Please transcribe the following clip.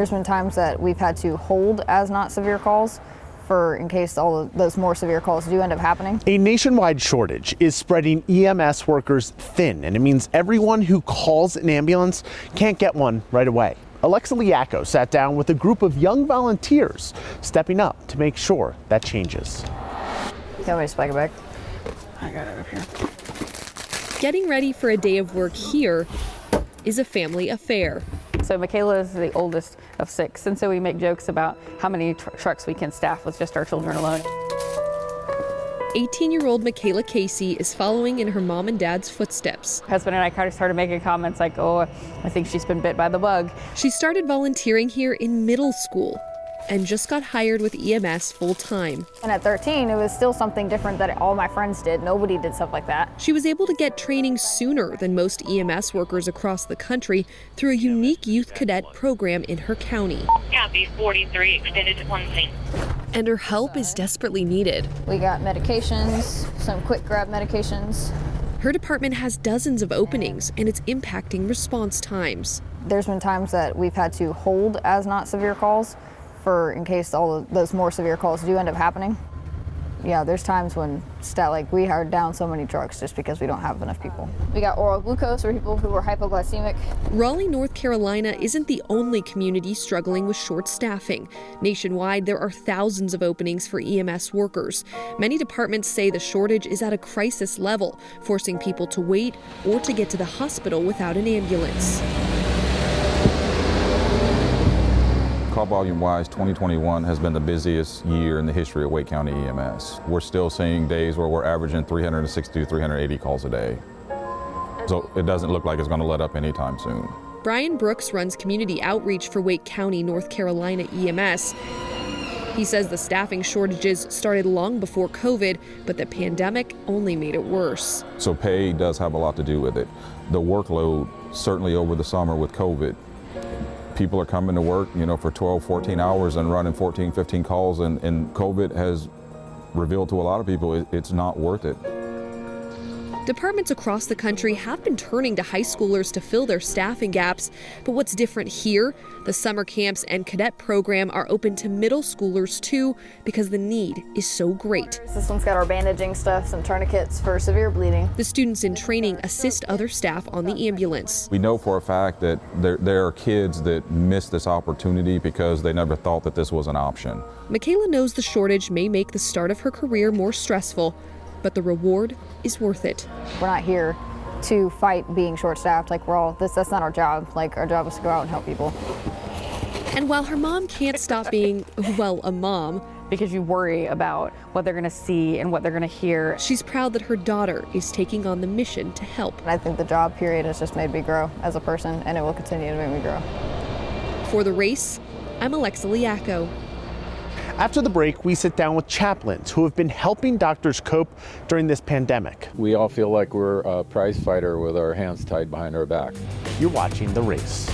There's been times that we've had to hold as not severe calls in case all of those more severe calls do end up happening. A nationwide shortage is spreading EMS workers thin, and it means everyone who calls an ambulance can't get one right away. Alexa Liacco sat down with a group of young volunteers stepping up to make sure that changes. You want me to spike it back? I got it up here. Getting ready for a day of work here is a family affair. So Michaela is the oldest of 6, and so we make jokes about how many trucks we can staff with just our children alone. 18-year-old Michaela Casey is following in her mom and dad's footsteps. Husband and I kind of started making comments like, oh, I think she's been bit by the bug. She started volunteering here in middle school and just got hired with EMS full-time. And at 13, it was still something different that all my friends did. Nobody did stuff like that. She was able to get training sooner than most EMS workers across the country through a unique youth cadet program in her county. Copy 43, extended to 1 scene. And her help is desperately needed. We got medications, some quick grab medications. Her department has dozens of openings, and it's impacting response times. There's been times that we've had to hold as not severe calls in case all of those more severe calls do end up happening. Yeah, there's times when we are down so many trucks just because we don't have enough people. We got oral glucose for people who are hypoglycemic. Raleigh, North Carolina isn't the only community struggling with short staffing. Nationwide, there are thousands of openings for EMS workers. Many departments say the shortage is at a crisis level, forcing people to wait or to get to the hospital without an ambulance. Call volume-wise, 2021 has been the busiest year in the history of Wake County EMS. We're still seeing days where we're averaging 360 to 380 calls a day. So it doesn't look like it's going to let up anytime soon. Brian Brooks runs community outreach for Wake County, North Carolina EMS. He says the staffing shortages started long before COVID, but the pandemic only made it worse. So pay does have a lot to do with it. The workload, certainly over the summer with COVID, people are coming to work, for 12, 14 hours and running 14, 15 calls, and COVID has revealed to a lot of people it's not worth it. Departments across the country have been turning to high schoolers to fill their staffing gaps, but what's different here? The summer camps and cadet program are open to middle schoolers too because the need is so great. This one's got our bandaging stuff, some tourniquets for severe bleeding. The students in training assist other staff on the ambulance. We know for a fact that there are kids that miss this opportunity because they never thought that this was an option. Michaela knows the shortage may make the start of her career more stressful, but the reward is worth it. We're not here to fight being short-staffed. That's not our job. Our job is to go out and help people. And while her mom can't stop being, a mom, Because you worry about what they're going to see and what they're going to hear. She's proud that her daughter is taking on the mission to help. I think the job period has just made me grow as a person, and it will continue to make me grow. For The Race, I'm Alexa Liacco. After the break, we sit down with chaplains who have been helping doctors cope during this pandemic. We all feel like we're a prize fighter with our hands tied behind our back. You're watching The Race.